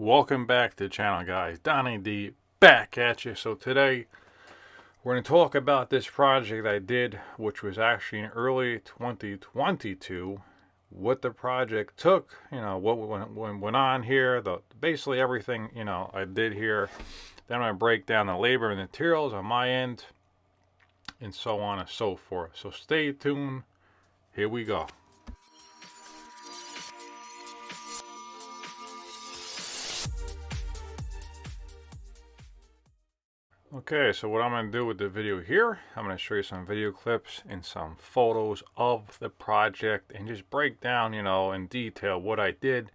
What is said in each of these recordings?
Welcome back to the channel, guys. Donnie D back at you. So today we're going to talk about this project I did, which was actually in early 2022. What the project took, what went on here, basically everything, I did here. Then I'm going to break down the labor and materials on my end, and so on and so forth. So stay tuned. Here we go. Okay, so what I'm going to do with the video here, I'm going to show you some video clips and some photos of the project and just break down, in detail what I did.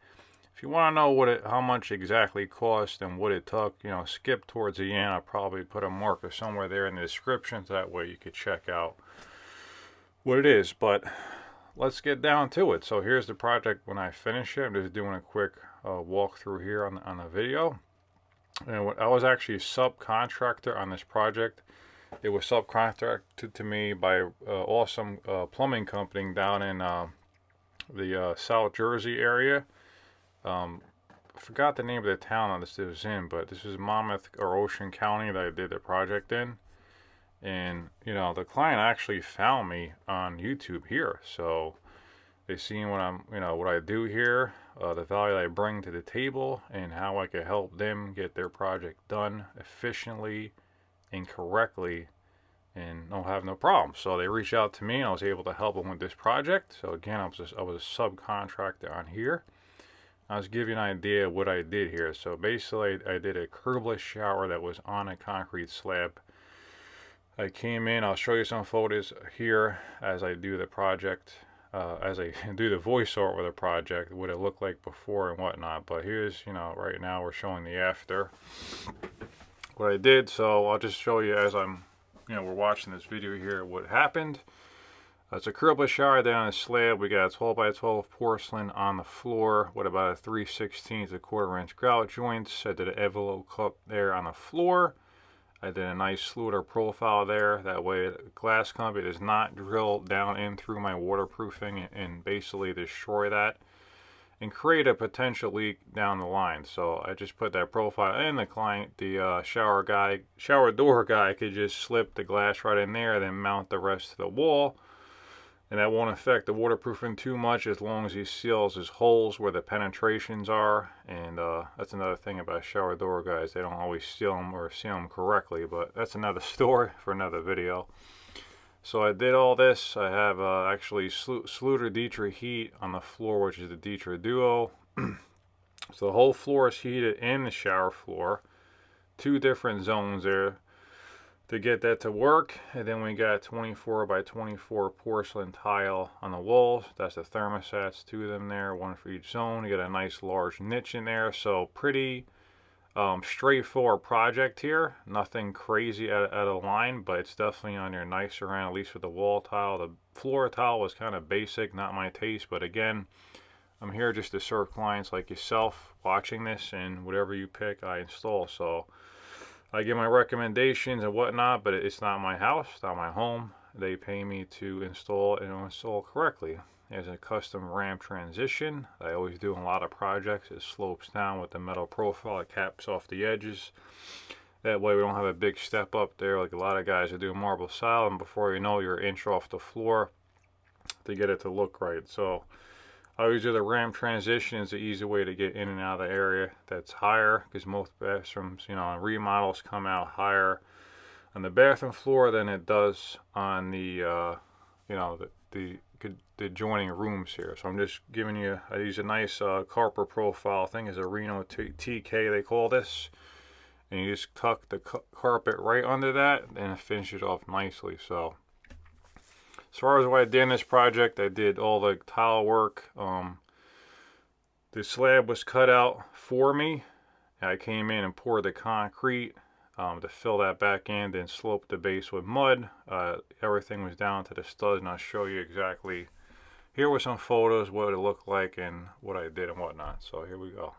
If you want to know how much exactly cost and what it took, skip towards the end. I'll probably put a marker somewhere there in the description, so that way you could check out what it is. But let's get down to it. So here's the project when I finish it. I'm just doing a quick walkthrough here on the video. And I was actually a subcontractor on this project. It was subcontracted to me by an awesome plumbing company down in the South Jersey area. I forgot the name of the town that this was in, but this is Monmouth or Ocean County that I did the project in. And, the client actually found me on YouTube here. So they seen what what I do here, the value I bring to the table, and how I can help them get their project done efficiently and correctly, and don't have no problems. So they reached out to me, and I was able to help them with this project. So again, I was a subcontractor on here. I was giving you an idea of what I did here. So basically, I did a curbless shower that was on a concrete slab. I came in. I'll show you some photos here as I do the project. As I do the voiceover of the project, what it looked like before and whatnot. But here's, right now we're showing the after. What I did, so I'll just show you as I'm, we're watching this video here, what happened. It's a curbless shower down on a slab. We got a 12 by 12 porcelain on the floor with about a 3/16 a quarter-inch grout joints. I did an envelope cup there on the floor. I did a nice Sluiter profile there. That way the glass company does not drill down in through my waterproofing and basically destroy that and create a potential leak down the line. So I just put that profile in. The shower door guy could just slip the glass right in there, then mount the rest of the wall. And that won't affect the waterproofing too much as long as he seals his holes where the penetrations are. And that's another thing about shower door guys. They don't always seal them or seal them correctly, but that's another story for another video. So I did all this. I have actually Sluiter Dietrich heat on the floor, which is the Dietrich Duo. So the whole floor is heated in the shower floor. Two different zones there to get that to work. And then we got 24 by 24 porcelain tile on the walls. That's the thermostats, two of them there, one for each zone. You got a nice large niche in there. So pretty straightforward project here. Nothing crazy out of line, but it's definitely on your nicer end, at least with the wall tile. The floor tile was kind of basic, not my taste, but again, I'm here just to serve clients like yourself watching this, and whatever you pick I install. So I give my recommendations and whatnot, but it's not my house, it's not my home. They pay me to install and install correctly. There's a custom ramp transition I always do in a lot of projects. It slopes down with the metal profile. It caps off the edges. That way we don't have a big step up there like a lot of guys are doing marble style, and before you know you're an inch off the floor to get it to look right. So I always do the ramp transition. Is an easy way to get in and out of the area that's higher, because most bathrooms, remodels come out higher on the bathroom floor than it does on the, the adjoining rooms here. So I'm just giving you, I use a nice carpet profile. I think is a Reno TK they call this. And you just tuck the carpet right under that and it finishes off nicely. So as far as what I did in this project, I did all the tile work. The slab was cut out for me. I came in and poured the concrete to fill that back in, then sloped the base with mud. Everything was down to the studs, and I'll show you exactly. Here were some photos, what it looked like and what I did and whatnot. So here we go.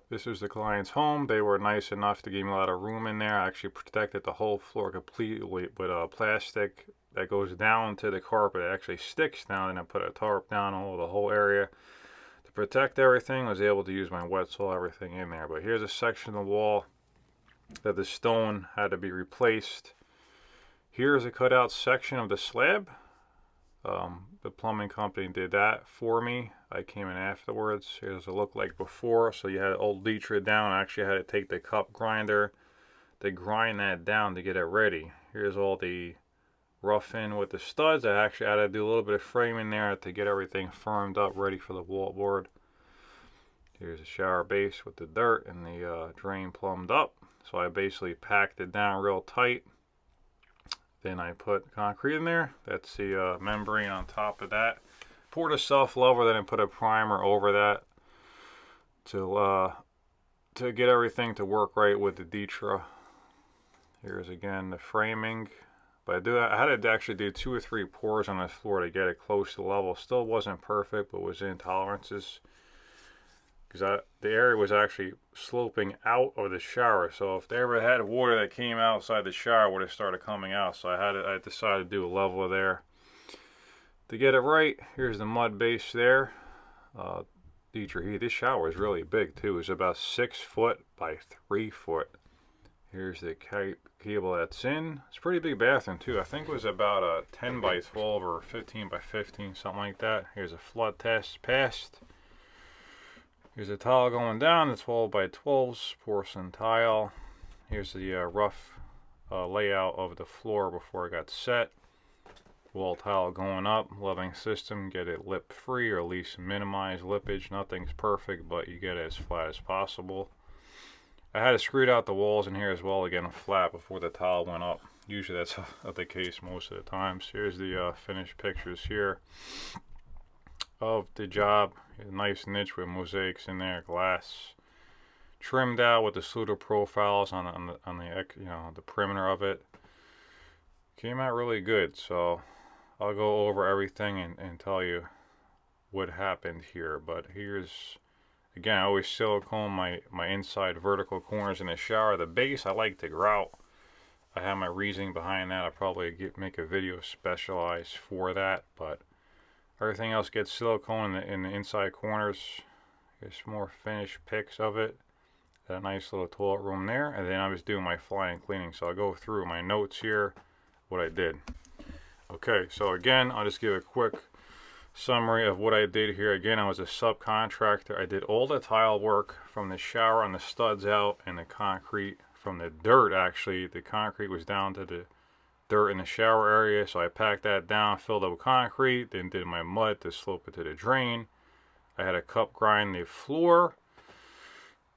This is the client's home. They were nice enough to give me a lot of room in there. I actually protected the whole floor completely with plastic that goes down to the carpet. It actually sticks down, and I put a tarp down over the whole area to protect everything, I was able to use my wet saw everything in there. But here's a section of the wall that the stone had to be replaced. Here's a cutout section of the slab. The plumbing company did that for me. I came in afterwards. Here's what it looked like before. So you had old Leecher down. I actually had to take the cup grinder to grind that down to get it ready. Here's all the rough in with the studs. I actually had to do a little bit of framing there to get everything firmed up, ready for the wall board. Here's the shower base with the dirt and the drain plumbed up. So I basically packed it down real tight. Then I put concrete in there. That's the membrane on top of that. Poured a self-leveler, then I put a primer over that to get everything to work right with the Ditra. Here's again the framing. But I had to actually do 2 or 3 pours on this floor to get it close to level. Still wasn't perfect, but was in tolerances. Because the area was actually sloping out of the shower, so if they ever had water that came outside the shower, it would have started coming out. So I decided to do a leveler there to get it right. Here's the mud base there. This shower is really big too. It's about 6 foot by 3 foot. Here's the cable that's in. It's a pretty big bathroom too. I think it was about a 10 by 12 or 15 by 15, something like that. Here's a flood test passed. Here's a tile going down, the 12 by 12s, porcelain tile. Here's the rough layout of the floor before it got set. Wall tile going up, living system, get it lip free or at least minimize lippage. Nothing's perfect, but you get it as flat as possible. I had to screw out the walls in here as well to get them flat before the tile went up. Usually that's the case most of the times. Here's the finished pictures here of the job. A nice niche with mosaics in there, glass trimmed out with the pseudo profiles on the perimeter of it. Came out really good, so I'll go over everything and tell you what happened here. But here's again, I always silicone my inside vertical corners in the shower. The base I like to grout. I have my reasoning behind that. I'll probably make a video specialized for that, but everything else gets silicone in the inside corners. Here's more finished pics of it. A nice little toilet room there. And then I was doing my flying cleaning. So I'll go through my notes here, what I did. Okay, so again, I'll just give a quick summary of what I did here. Again, I was a subcontractor. I did all the tile work from the shower on the studs out and the concrete from the dirt. Actually, the concrete was down to the dirt in the shower area, so I packed that down, filled up with concrete, then did my mud to slope it to the drain. I had a cup grind the floor,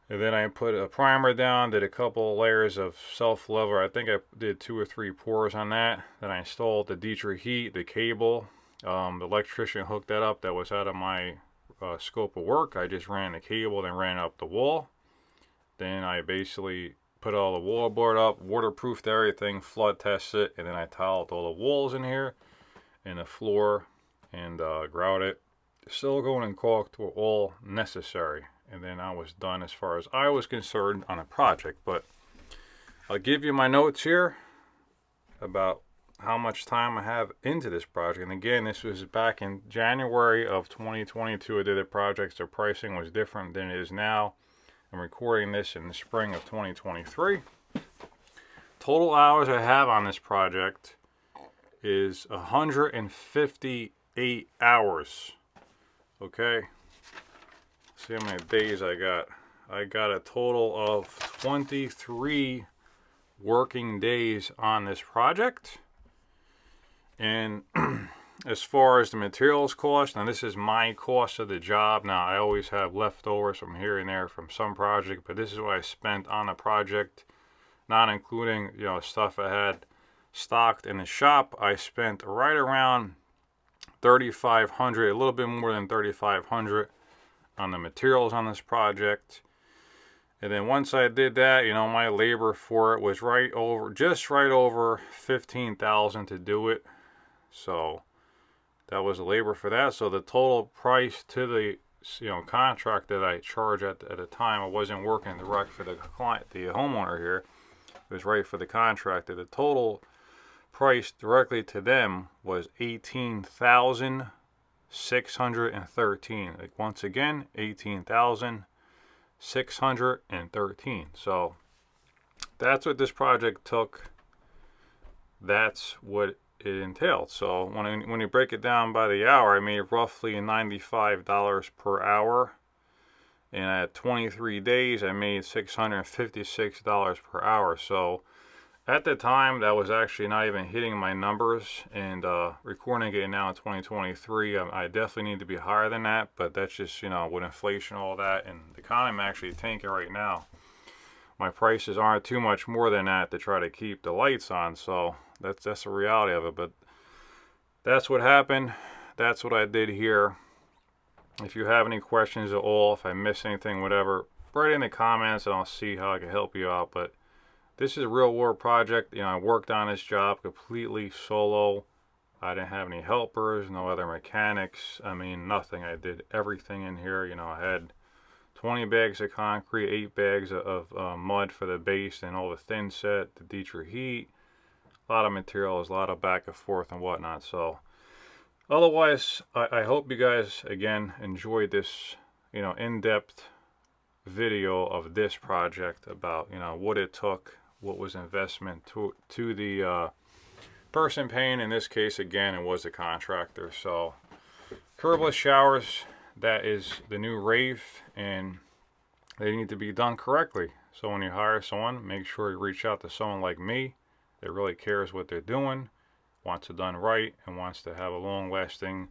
and then I put a primer down, did a couple layers of self-leveler. I think I did 2 or 3 pours on that. Then I installed the Ditra heat, the cable. The electrician hooked that up. That was out of my scope of work. I just ran the cable, then ran up the wall. Then I basically put all the wall board up, waterproofed everything, flood tested it, and then I tiled all the walls in here and the floor and grouted. Silicone and caulk were all necessary, and then I was done as far as I was concerned on a project. But I'll give you my notes here about how much time I have into this project. And again, this was back in January of 2022. I did the project, so pricing was different than it is now. I'm recording this in the spring of 2023. Total hours I have on this project is 158 hours. Okay, see how many days I got. I got a total of 23 working days on this project. And as far as the materials cost, now this is my cost of the job. Now I always have leftovers from here and there from some project, but this is what I spent on the project, not including stuff I had stocked in the shop. I spent right around $3,500, a little bit more than $3,500 on the materials on this project. And then once I did that, my labor for it was just right over $15,000 to do it. So that was the labor for that. So the total price to the contract that I charged at the time, I wasn't working direct for the client, the homeowner here. It was right for the contractor. The total price directly to them was $18,700. $18,613. Like, once again, $18,613. So that's what this project took. That's what it entailed. So when you break it down by the hour, I made roughly $95 per hour. And at 23 days, I made $656 per hour. So at the time, that was actually not even hitting my numbers. And recording it now in 2023, I definitely need to be higher than that. But that's just, you know, with inflation, all that, and the economy actually tanking right now, my prices aren't too much more than that to try to keep the lights on. So that's the reality of it. But that's what happened. That's what I did here. If you have any questions at all, if I miss anything, whatever, write in the comments and I'll see how I can help you out. But this is a real world project. You know, I worked on this job completely solo. I didn't have any helpers, no other mechanics. I mean, nothing. I did everything in here. You know, I had 20 bags of concrete, 8 bags of mud for the base, and all the thin set, the Dietrich heat, a lot of materials, a lot of back and forth and whatnot. So otherwise, I hope you guys, again, enjoyed this, you know, in-depth video of this project about, you know, what it took, what was investment to the person paying. In this case, again, it was the contractor. So curbless showers, that is the new rave, and they need to be done correctly. So when you hire someone, make sure you reach out to someone like me that really cares what they're doing, wants it done right, and wants to have a long-lasting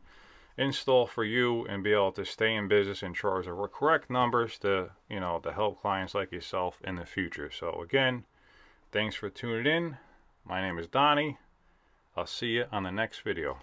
install for you and be able to stay in business and charge the correct numbers to, you know, to help clients like yourself in the future. So again, thanks for tuning in. My name is Donnie. I'll see you on the next video.